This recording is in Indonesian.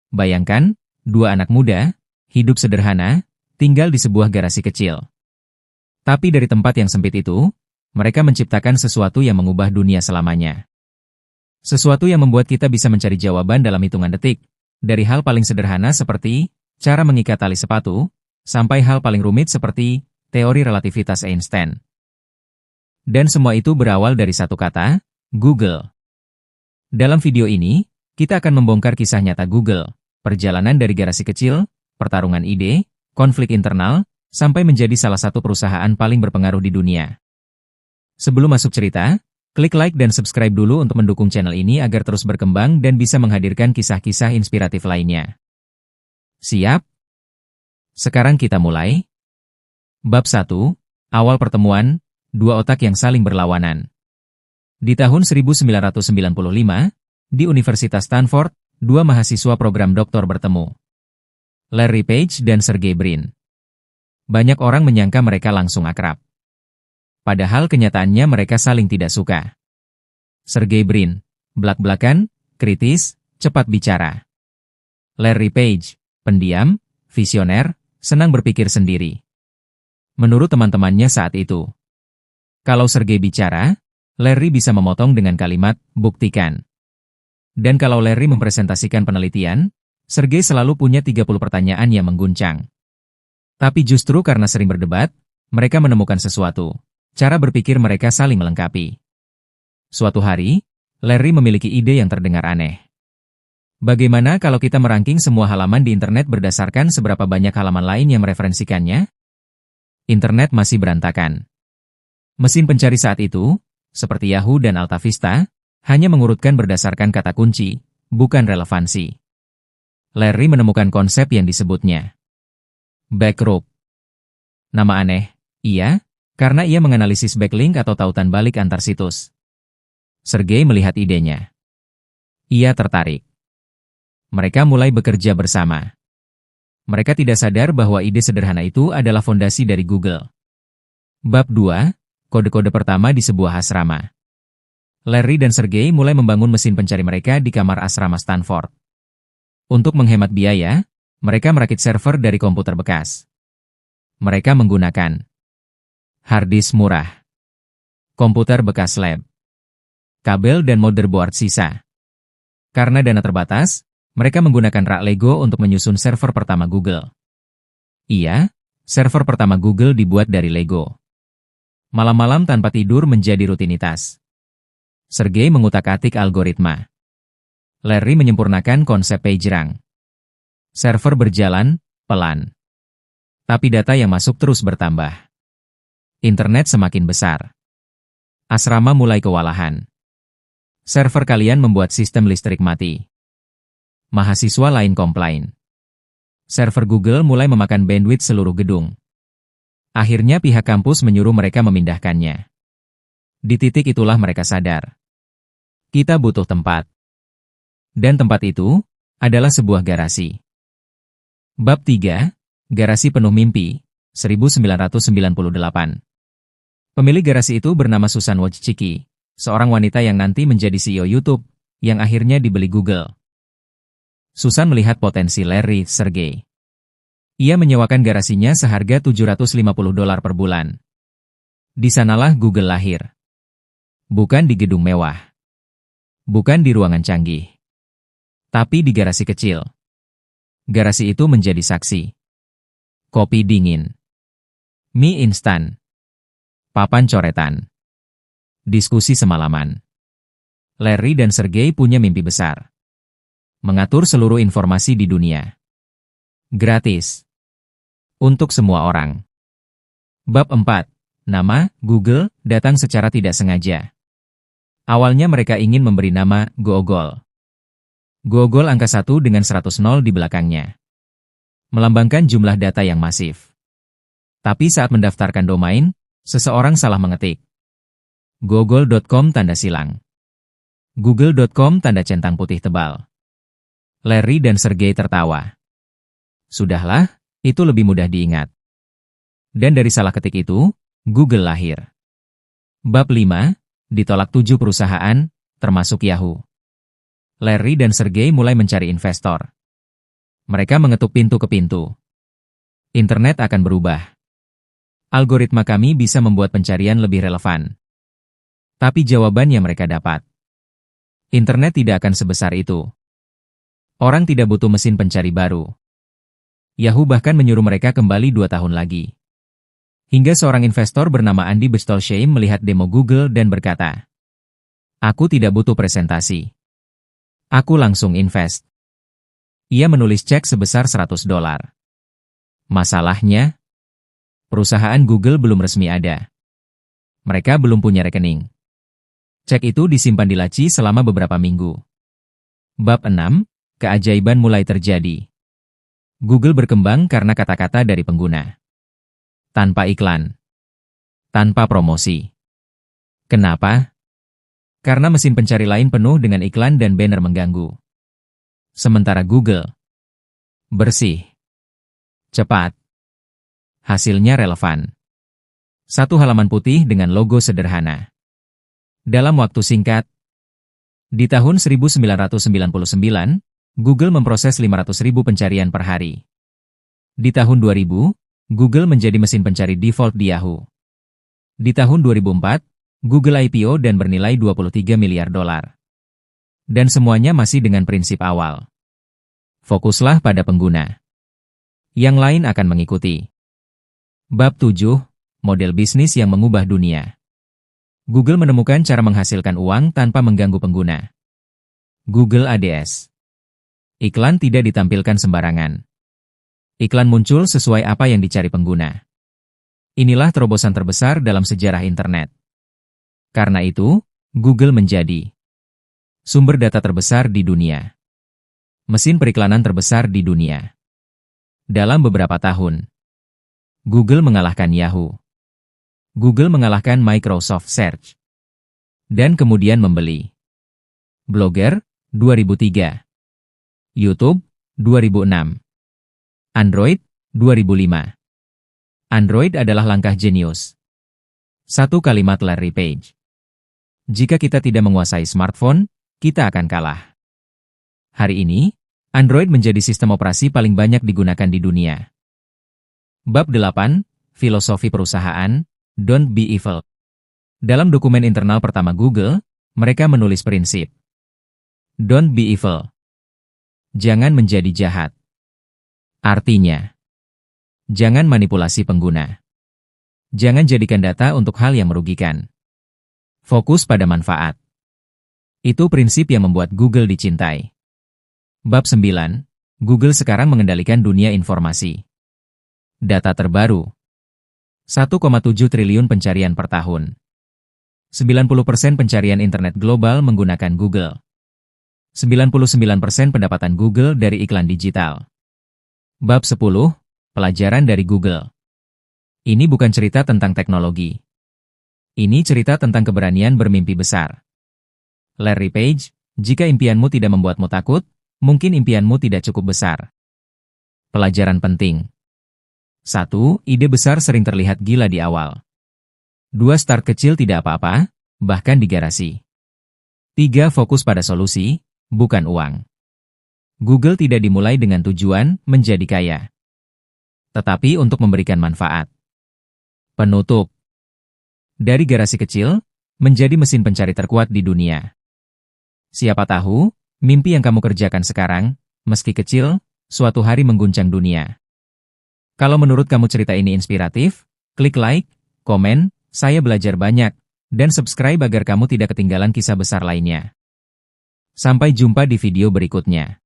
Bayangkan, dua anak muda, hidup sederhana, tinggal di sebuah garasi kecil. Tapi dari tempat yang sempit itu, mereka menciptakan sesuatu yang mengubah dunia selamanya. Sesuatu yang membuat kita bisa mencari jawaban dalam hitungan detik, dari hal paling sederhana seperti cara mengikat tali sepatu, sampai hal paling rumit seperti teori relativitas Einstein. Dan semua itu berawal dari satu kata, Google. Dalam video ini, kita akan membongkar kisah nyata Google, perjalanan dari garasi kecil, pertarungan ide, konflik internal, sampai menjadi salah satu perusahaan paling berpengaruh di dunia. Sebelum masuk cerita, klik like dan subscribe dulu untuk mendukung channel ini agar terus berkembang dan bisa menghadirkan kisah-kisah inspiratif lainnya. Siap? Sekarang kita mulai. Bab 1, Awal Pertemuan, Dua Otak yang Saling Berlawanan. Di tahun 1995, di Universitas Stanford, dua mahasiswa program doktor bertemu. Larry Page dan Sergey Brin. Banyak orang menyangka mereka langsung akrab. Padahal kenyataannya mereka saling tidak suka. Sergey Brin, belak-belakan, kritis, cepat bicara. Larry Page, pendiam, visioner, senang berpikir sendiri. Menurut teman-temannya saat itu. Kalau Sergey bicara, Larry bisa memotong dengan kalimat, buktikan. Dan kalau Larry mempresentasikan penelitian, Sergey selalu punya 30 pertanyaan yang mengguncang. Tapi justru karena sering berdebat, mereka menemukan sesuatu. Cara berpikir mereka saling melengkapi. Suatu hari, Larry memiliki ide yang terdengar aneh. Bagaimana kalau kita merangking semua halaman di internet berdasarkan seberapa banyak halaman lain yang mereferensikannya? Internet masih berantakan. Mesin pencari saat itu, seperti Yahoo dan AltaVista, hanya mengurutkan berdasarkan kata kunci, bukan relevansi. Larry menemukan konsep yang disebutnya backrub. Nama aneh, iya, karena ia menganalisis backlink atau tautan balik antar situs. Sergey melihat idenya. Ia tertarik. Mereka mulai bekerja bersama. Mereka tidak sadar bahwa ide sederhana itu adalah fondasi dari Google. Bab 2, Kode-kode pertama di sebuah asrama. Larry dan Sergey mulai membangun mesin pencari mereka di kamar asrama Stanford. Untuk menghemat biaya, mereka merakit server dari komputer bekas. Mereka menggunakan harddisk murah, komputer bekas lab, kabel dan motherboard sisa. Karena dana terbatas, mereka menggunakan rak Lego untuk menyusun server pertama Google. Iya, server pertama Google dibuat dari Lego. Malam-malam tanpa tidur menjadi rutinitas. Sergey mengutak-atik algoritma. Larry menyempurnakan konsep PageRank. Server berjalan pelan. Tapi data yang masuk terus bertambah. Internet semakin besar. Asrama mulai kewalahan. Server kalian membuat sistem listrik mati. Mahasiswa lain komplain. Server Google mulai memakan bandwidth seluruh gedung. Akhirnya pihak kampus menyuruh mereka memindahkannya. Di titik itulah mereka sadar. Kita butuh tempat. Dan tempat itu adalah sebuah garasi. Bab 3, Garasi Penuh Mimpi, 1998. Pemilik garasi itu bernama Susan Wojcicki, seorang wanita yang nanti menjadi CEO YouTube, yang akhirnya dibeli Google. Susan melihat potensi Larry Sergey. Ia menyewakan garasinya seharga $750 per bulan. Di sanalah Google lahir. Bukan di gedung mewah. Bukan di ruangan canggih. Tapi di garasi kecil. Garasi itu menjadi saksi. Kopi dingin. Mie instan. Papan coretan. Diskusi semalaman. Larry dan Sergey punya mimpi besar. Mengatur seluruh informasi di dunia. Gratis. Untuk semua orang. Bab 4. Nama, Google, datang secara tidak sengaja. Awalnya mereka ingin memberi nama Google. Google angka 1 dengan 100 nol di belakangnya. Melambangkan jumlah data yang masif. Tapi saat mendaftarkan domain, seseorang salah mengetik. Google.com tanda silang. Google.com tanda centang putih tebal. Larry dan Sergey tertawa. Sudahlah, itu lebih mudah diingat. Dan dari salah ketik itu, Google lahir. Bab 5, ditolak 7 perusahaan, termasuk Yahoo. Larry dan Sergey mulai mencari investor. Mereka mengetuk pintu ke pintu. Internet akan berubah. Algoritma kami bisa membuat pencarian lebih relevan. Tapi jawaban yang mereka dapat. Internet tidak akan sebesar itu. Orang tidak butuh mesin pencari baru. Yahoo bahkan menyuruh mereka kembali 2 tahun lagi. Hingga seorang investor bernama Andy Bechtolsheim melihat demo Google dan berkata, "Aku tidak butuh presentasi. Aku langsung invest." Ia menulis cek sebesar $100. Masalahnya, perusahaan Google belum resmi ada. Mereka belum punya rekening. Cek itu disimpan di laci selama beberapa minggu. Bab 6, keajaiban mulai terjadi. Google berkembang karena kata-kata dari pengguna. Tanpa iklan. Tanpa promosi. Kenapa? Karena mesin pencari lain penuh dengan iklan dan banner mengganggu. Sementara Google bersih, cepat, hasilnya relevan. Satu halaman putih dengan logo sederhana. Dalam waktu singkat, di tahun 1999, Google memproses 500.000 pencarian per hari. Di tahun 2000, Google menjadi mesin pencari default di Yahoo. Di tahun 2004, Google IPO dan bernilai $23 miliar. Dan semuanya masih dengan prinsip awal. Fokuslah pada pengguna. Yang lain akan mengikuti. Bab 7, model bisnis yang mengubah dunia. Google menemukan cara menghasilkan uang tanpa mengganggu pengguna. Google Ads. Iklan tidak ditampilkan sembarangan. Iklan muncul sesuai apa yang dicari pengguna. Inilah terobosan terbesar dalam sejarah internet. Karena itu, Google menjadi sumber data terbesar di dunia. Mesin periklanan terbesar di dunia. Dalam beberapa tahun, Google mengalahkan Yahoo. Google mengalahkan Microsoft Search. Dan kemudian membeli Blogger, 2003. YouTube, 2006. Android, 2005. Android adalah langkah jenius. Satu kalimat Larry Page. Jika kita tidak menguasai smartphone, kita akan kalah. Hari ini, Android menjadi sistem operasi paling banyak digunakan di dunia. Bab 8, Filosofi Perusahaan, Don't be evil. Dalam dokumen internal pertama Google, mereka menulis prinsip. Don't be evil. Jangan menjadi jahat. Artinya, jangan manipulasi pengguna. Jangan jadikan data untuk hal yang merugikan. Fokus pada manfaat. Itu prinsip yang membuat Google dicintai. Bab 9. Google sekarang mengendalikan dunia informasi. Data terbaru. 1,7 triliun pencarian per tahun. 90% pencarian internet global menggunakan Google. 99% pendapatan Google dari iklan digital. Bab 10. Pelajaran dari Google. Ini bukan cerita tentang teknologi. Ini cerita tentang keberanian bermimpi besar. Larry Page, jika impianmu tidak membuatmu takut, mungkin impianmu tidak cukup besar. Pelajaran penting. 1. Ide besar sering terlihat gila di awal. 2. Start kecil tidak apa-apa, bahkan di garasi. 3. Fokus pada solusi, bukan uang. Google tidak dimulai dengan tujuan menjadi kaya, tetapi untuk memberikan manfaat. Penutup. Dari garasi kecil, menjadi mesin pencari terkuat di dunia. Siapa tahu, mimpi yang kamu kerjakan sekarang, meski kecil, suatu hari mengguncang dunia. Kalau menurut kamu cerita ini inspiratif, klik like, komen, saya belajar banyak, dan subscribe agar kamu tidak ketinggalan kisah besar lainnya. Sampai jumpa di video berikutnya.